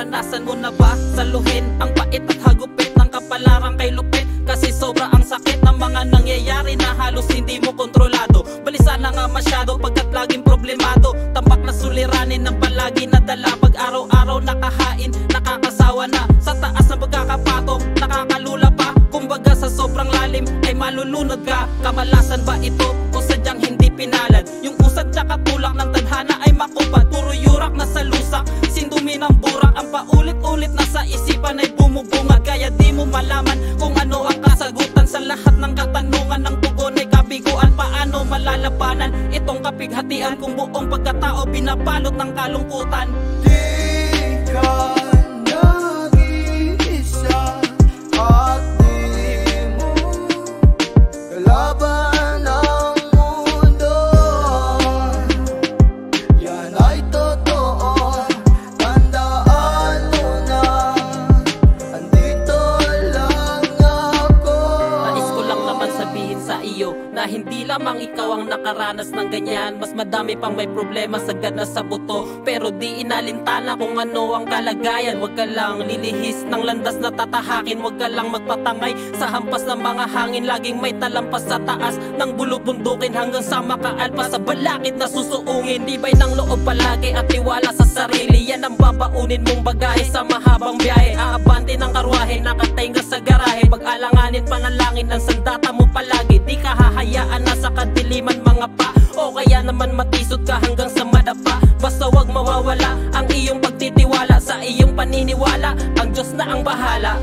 Naranasan mo na ba saluhin ang pait at hagupit ng kapalaran kay lupit? Kasi sobra ang sakit ng mga nangyayari na halos hindi mo kontrolado. Balisa na nga masyado pagkat laging problemado. Tambak na suliranin ng palagi na dala. Pag araw-araw nakahain, nakakasawa na. Sa taas ng pagkakapatong, nakakalula pa. Kumbaga sa sobrang lalim ay malulunod ka. Kamalasan ba ito o sadyang hindi pinalad? Yung usad tsaka tulak ng tadhana ay makupad. Puro yurak na sa lusak, sindumi ng burak. Ang paulit-ulit na sa isipan ay bumubungad. Kaya di mo malaman kung ano ang kasagutan sa lahat ng katanungan. Ng tugon ay kabiguan. Paano malalabanan itong kapighatian kung buong pagkatao binapalot ng kalungkutan? Di ka nag-iisa at di mo kalaban ang mundo. Yan ay totoo, tandaan mo na andito lang ako. Nais ko lang naman sabihin sa iyo na hindi lamang ikaw ang nakaranas ng ganyan. Mas madami pang may problema sagad na sa buto, pero di inalintana kung ano ang kalagayan. Huwag ka lang lilihis ng landas na tatahakin. Huwag ka lang magpatangay sa hampas ng mga hangin. Laging may talampas sa taas ng bulubundukin hanggang sa makaalpas sa balakid na susuungin. Tibay ng loob palagi at tiwala sa sarili, yan ang babaunin mong bagahe sa mahabang biyahe. Aabante ng karwahe, nakatenga sa garahe. Pag-alanganin panalangin ng sandata mo palagi. Di ka hahayaan na sa kadiliman mga pa, o kaya naman matisod ka hanggang sa madapa. Basta wag mawawala ang iyong pagtitiwala sa iyong paniniwala. Ang Diyos na ang bahala.